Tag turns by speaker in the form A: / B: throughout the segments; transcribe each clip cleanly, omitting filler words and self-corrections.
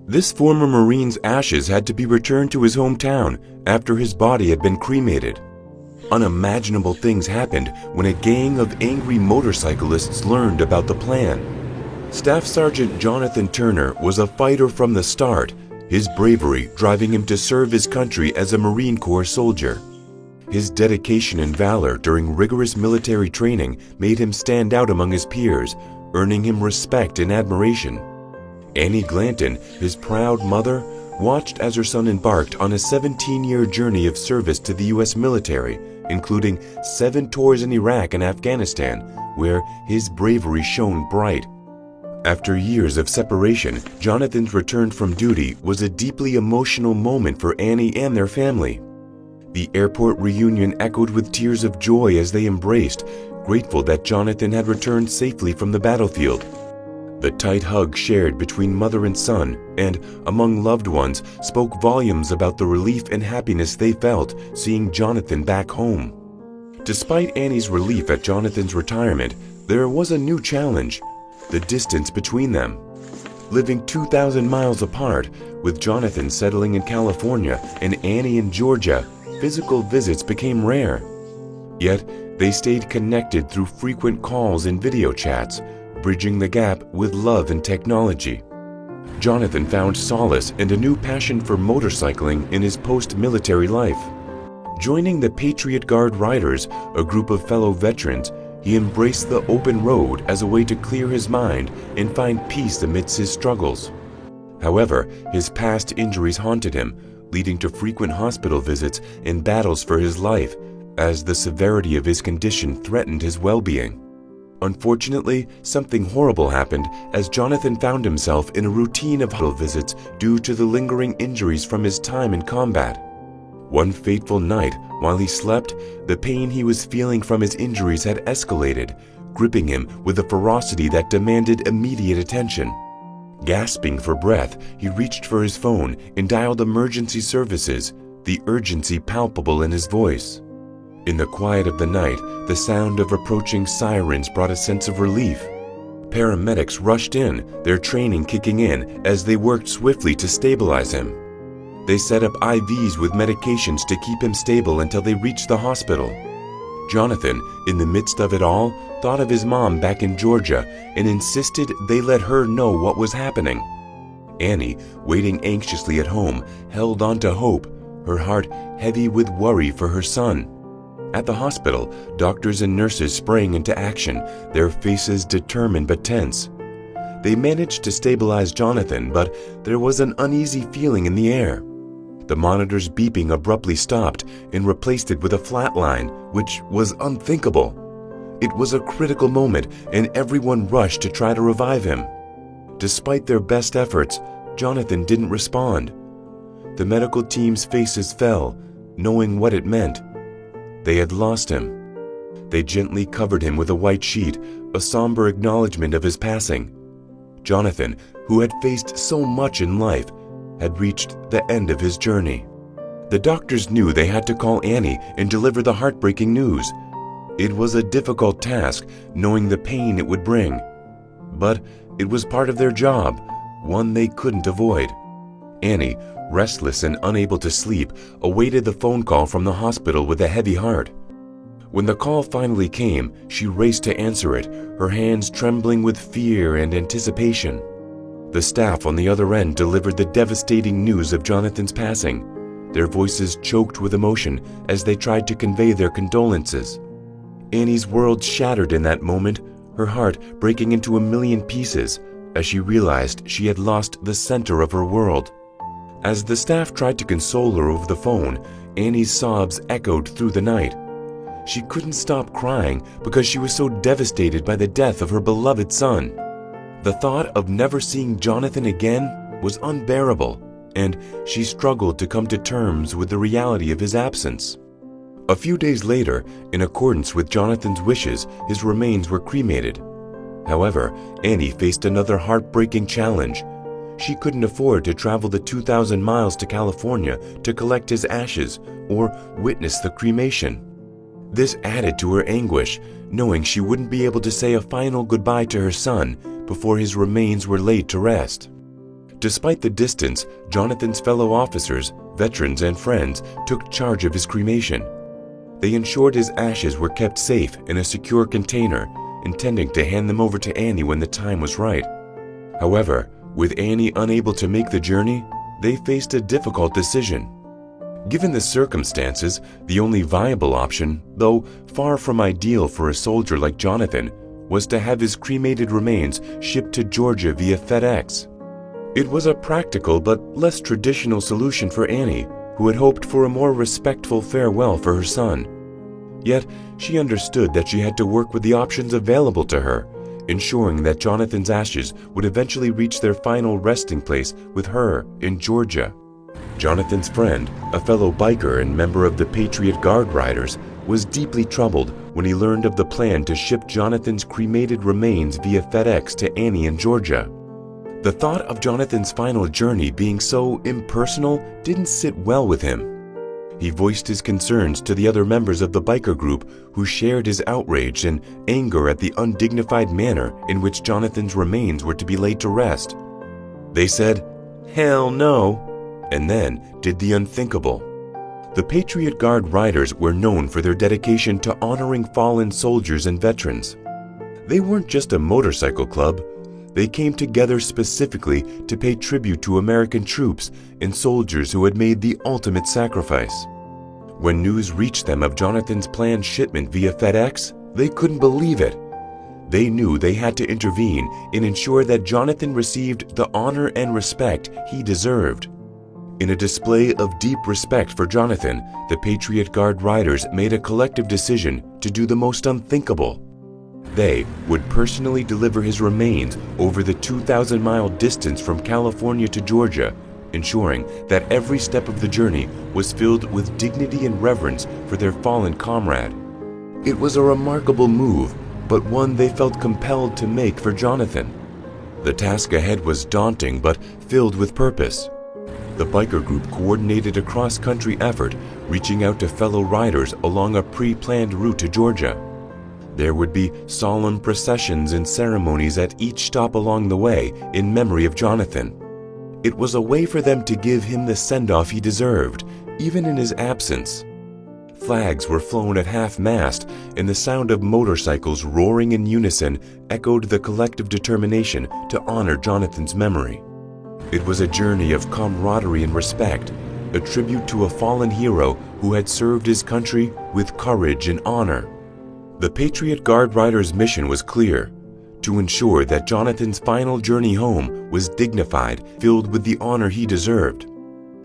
A: This former Marine's ashes had to be returned to his hometown after his body had been cremated. Unimaginable things happened when a gang of angry motorcyclists learned about the plan. Staff Sergeant Jonathan Turner was a fighter from the start, his bravery driving him to serve his country as a Marine Corps soldier. His dedication and valor during rigorous military training made him stand out among his peers, earning him respect and admiration. Annie Glanton, his proud mother, watched as her son embarked on a 17-year journey of service to the U.S. military, including 7 tours in Iraq and Afghanistan, where his bravery shone bright. After years of separation, Jonathan's return from duty was a deeply emotional moment for Annie and their family. The airport reunion echoed with tears of joy as they embraced, grateful that Jonathan had returned safely from the battlefield. The tight hug shared between mother and son and among loved ones spoke volumes about the relief and happiness they felt seeing Jonathan back home. Despite Annie's relief at Jonathan's retirement, there was a new challenge: the distance between them. Living 2,000 miles apart, with Jonathan settling in California and Annie in Georgia, physical visits became rare. Yet, they stayed connected through frequent calls and video chats, bridging the gap with love and technology. Jonathan found solace and a new passion for motorcycling in his post-military life. Joining the Patriot Guard Riders, a group of fellow veterans, he embraced the open road as a way to clear his mind and find peace amidst his struggles. However, his past injuries haunted him, leading to frequent hospital visits and battles for his life, as the severity of his condition threatened his well-being. Unfortunately, something horrible happened as Jonathan found himself in a routine of hospital visits due to the lingering injuries from his time in combat. One fateful night, while he slept, the pain he was feeling from his injuries had escalated, gripping him with a ferocity that demanded immediate attention. Gasping for breath, he reached for his phone and dialed emergency services, the urgency palpable in his voice. In the quiet of the night, the sound of approaching sirens brought a sense of relief. Paramedics rushed in, their training kicking in as they worked swiftly to stabilize him. They set up IVs with medications to keep him stable until they reached the hospital. Jonathan, in the midst of it all, thought of his mom back in Georgia and insisted they let her know what was happening. Annie, waiting anxiously at home, held on to hope, her heart heavy with worry for her son. At the hospital, doctors and nurses sprang into action, their faces determined but tense. They managed to stabilize Jonathan, but there was an uneasy feeling in the air. The monitor's beeping abruptly stopped and replaced it with a flat line, which was unthinkable. It was a critical moment, and everyone rushed to try to revive him. Despite their best efforts, Jonathan didn't respond. The medical team's faces fell, knowing what it meant. They had lost him. They gently covered him with a white sheet, a somber acknowledgement of his passing. Jonathan, who had faced so much in life, had reached the end of his journey. The doctors knew they had to call Annie and deliver the heartbreaking news. It was a difficult task, knowing the pain it would bring. But it was part of their job, one they couldn't avoid. Annie, restless and unable to sleep, awaited the phone call from the hospital with a heavy heart. When the call finally came, she raced to answer it, her hands trembling with fear and anticipation. The staff on the other end delivered the devastating news of Jonathan's passing, their voices choked with emotion as they tried to convey their condolences. Annie's world shattered in that moment, her heart breaking into a million pieces as she realized she had lost the center of her world. As the staff tried to console her over the phone, Annie's sobs echoed through the night. She couldn't stop crying because she was so devastated by the death of her beloved son. The thought of never seeing Jonathan again was unbearable, and she struggled to come to terms with the reality of his absence. A few days later, in accordance with Jonathan's wishes, his remains were cremated. However, Annie faced another heartbreaking challenge. She couldn't afford to travel the 2,000 miles to California to collect his ashes or witness the cremation. This added to her anguish, knowing she wouldn't be able to say a final goodbye to her son before his remains were laid to rest. Despite the distance, Jonathan's fellow officers, veterans, and friends took charge of his cremation. They ensured his ashes were kept safe in a secure container, intending to hand them over to Annie when the time was right. However, with Annie unable to make the journey, they faced a difficult decision. Given the circumstances, the only viable option, though far from ideal for a soldier like Jonathan, was to have his cremated remains shipped to Georgia via FedEx. It was a practical but less traditional solution for Annie, who had hoped for a more respectful farewell for her son. Yet, she understood that she had to work with the options available to her, ensuring that Jonathan's ashes would eventually reach their final resting place with her in Georgia. Jonathan's friend, a fellow biker and member of the Patriot Guard Riders, was deeply troubled when he learned of the plan to ship Jonathan's cremated remains via FedEx to Annie in Georgia. The thought of Jonathan's final journey being so impersonal didn't sit well with him. He voiced his concerns to the other members of the biker group, who shared his outrage and anger at the undignified manner in which Jonathan's remains were to be laid to rest. They said, "Hell no," and then did the unthinkable. The Patriot Guard Riders were known for their dedication to honoring fallen soldiers and veterans. They weren't just a motorcycle club. They came together specifically to pay tribute to American troops and soldiers who had made the ultimate sacrifice. When news reached them of Jonathan's planned shipment via FedEx, they couldn't believe it. They knew they had to intervene and ensure that Jonathan received the honor and respect he deserved. In a display of deep respect for Jonathan, the Patriot Guard Riders made a collective decision to do the most unthinkable. They would personally deliver his remains over the 2,000-mile distance from California to Georgia, ensuring that every step of the journey was filled with dignity and reverence for their fallen comrade. It was a remarkable move, but one they felt compelled to make for Jonathan. The task ahead was daunting but filled with purpose. The biker group coordinated a cross-country effort, reaching out to fellow riders along a pre-planned route to Georgia. There would be solemn processions and ceremonies at each stop along the way in memory of Jonathan. It was a way for them to give him the send-off he deserved, even in his absence. Flags were flown at half-mast, and the sound of motorcycles roaring in unison echoed the collective determination to honor Jonathan's memory. It was a journey of camaraderie and respect, a tribute to a fallen hero who had served his country with courage and honor. The Patriot Guard Riders' mission was clear: to ensure that Jonathan's final journey home was dignified, filled with the honor he deserved.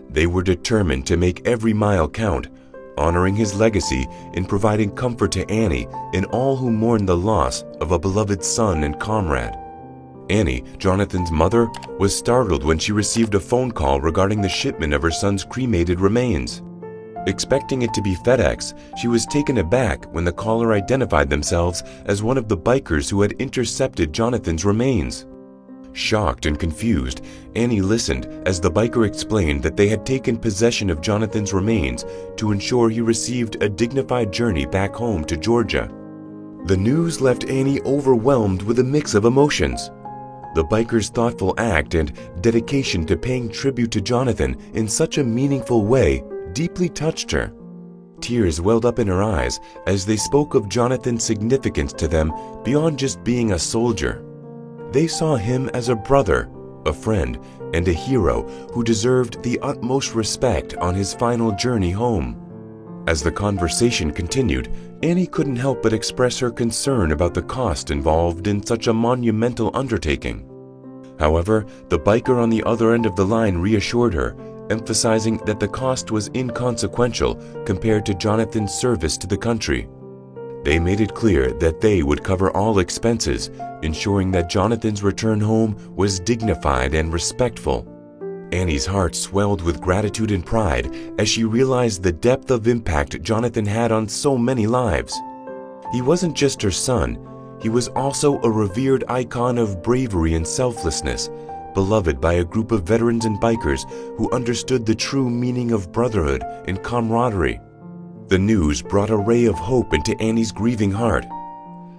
A: They were determined to make every mile count, honoring his legacy and providing comfort to Annie and all who mourned the loss of a beloved son and comrade. Annie, Jonathan's mother, was startled when she received a phone call regarding the shipment of her son's cremated remains. Expecting it to be FedEx, she was taken aback when the caller identified themselves as one of the bikers who had intercepted Jonathan's remains. Shocked and confused, Annie listened as the biker explained that they had taken possession of Jonathan's remains to ensure he received a dignified journey back home to Georgia. The news left Annie overwhelmed with a mix of emotions. The biker's thoughtful act and dedication to paying tribute to Jonathan in such a meaningful way deeply touched her. Tears welled up in her eyes as they spoke of Jonathan's significance to them beyond just being a soldier. They saw him as a brother, a friend, and a hero who deserved the utmost respect on his final journey home. As the conversation continued, Annie couldn't help but express her concern about the cost involved in such a monumental undertaking. However, the biker on the other end of the line reassured her, emphasizing that the cost was inconsequential compared to Jonathan's service to the country. They made it clear that they would cover all expenses, ensuring that Jonathan's return home was dignified and respectful. Annie's heart swelled with gratitude and pride as she realized the depth of impact Jonathan had on so many lives. He wasn't just her son, he was also a revered icon of bravery and selflessness, beloved by a group of veterans and bikers who understood the true meaning of brotherhood and camaraderie. The news brought a ray of hope into Annie's grieving heart.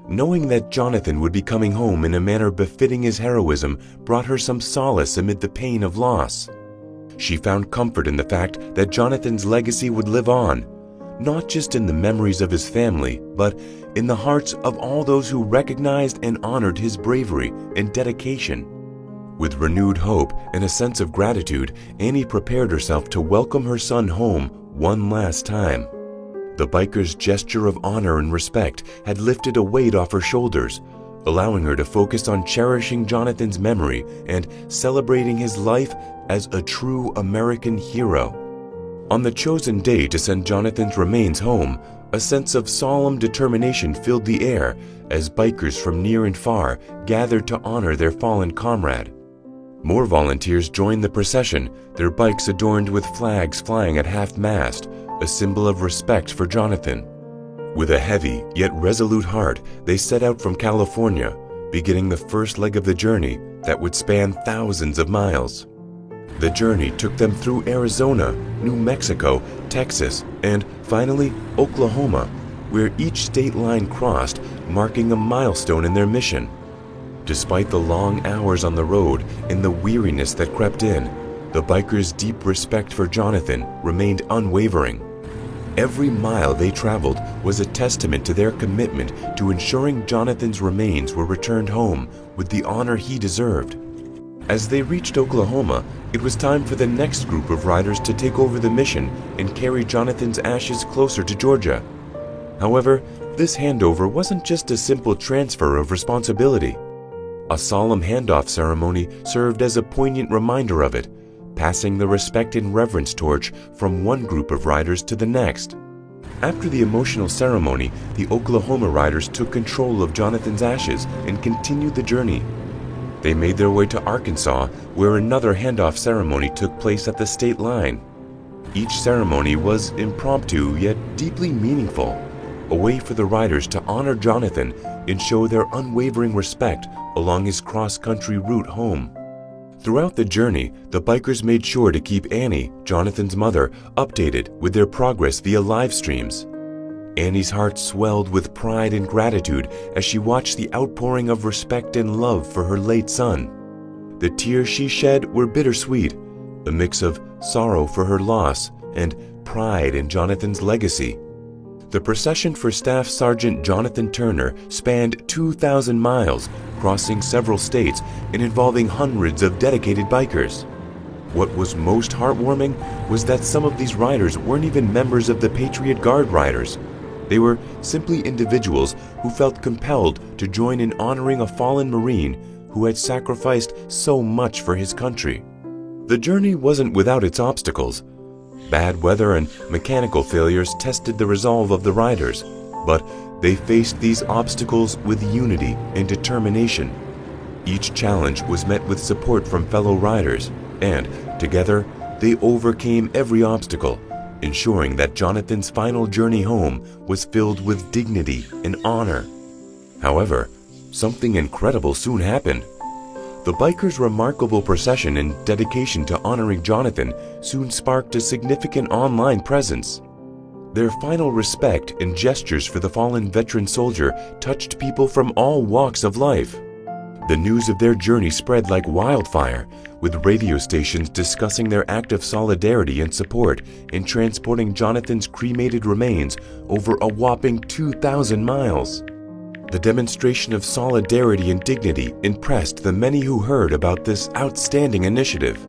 A: Knowing that Jonathan would be coming home in a manner befitting his heroism brought her some solace amid the pain of loss. She found comfort in the fact that Jonathan's legacy would live on, not just in the memories of his family, but in the hearts of all those who recognized and honored his bravery and dedication. With renewed hope and a sense of gratitude, Annie prepared herself to welcome her son home one last time. The biker's gesture of honor and respect had lifted a weight off her shoulders, allowing her to focus on cherishing Jonathan's memory and celebrating his life as a true American hero. On the chosen day to send Jonathan's remains home, a sense of solemn determination filled the air as bikers from near and far gathered to honor their fallen comrade. More volunteers joined the procession, their bikes adorned with flags flying at half-mast, a symbol of respect for Jonathan. With a heavy yet resolute heart, they set out from California, beginning the first leg of the journey that would span thousands of miles. The journey took them through Arizona, New Mexico, Texas, and finally Oklahoma, where each state line crossed, marking a milestone in their mission. Despite the long hours on the road and the weariness that crept in, the bikers' deep respect for Jonathan remained unwavering. Every mile they traveled was a testament to their commitment to ensuring Jonathan's remains were returned home with the honor he deserved. As they reached Oklahoma, it was time for the next group of riders to take over the mission and carry Jonathan's ashes closer to Georgia. However, this handover wasn't just a simple transfer of responsibility. A solemn handoff ceremony served as a poignant reminder of it, passing the respect and reverence torch from one group of riders to the next. After the emotional ceremony, the Oklahoma riders took control of Jonathan's ashes and continued the journey. They made their way to Arkansas, where another handoff ceremony took place at the state line. Each ceremony was impromptu yet deeply meaningful, a way for the riders to honor Jonathan and show their unwavering respect along his cross-country route home. Throughout the journey, the bikers made sure to keep Annie, Jonathan's mother, updated with their progress via live streams. Annie's heart swelled with pride and gratitude as she watched the outpouring of respect and love for her late son. The tears she shed were bittersweet, a mix of sorrow for her loss and pride in Jonathan's legacy. The procession for Staff Sergeant Jonathan Turner spanned 2,000 miles, crossing several states and involving hundreds of dedicated bikers. What was most heartwarming was that some of these riders weren't even members of the Patriot Guard riders. They were simply individuals who felt compelled to join in honoring a fallen Marine who had sacrificed so much for his country. The journey wasn't without its obstacles. Bad weather and mechanical failures tested the resolve of the riders, but they faced these obstacles with unity and determination. Each challenge was met with support from fellow riders, and together they overcame every obstacle, ensuring that Jonathan's final journey home was filled with dignity and honor. However, something incredible soon happened. The bikers' remarkable procession and dedication to honoring Jonathan soon sparked a significant online presence. Their final respect and gestures for the fallen veteran soldier touched people from all walks of life. The news of their journey spread like wildfire, with radio stations discussing their act of solidarity and support in transporting Jonathan's cremated remains over a whopping 2,000 miles. The demonstration of solidarity and dignity impressed the many who heard about this outstanding initiative.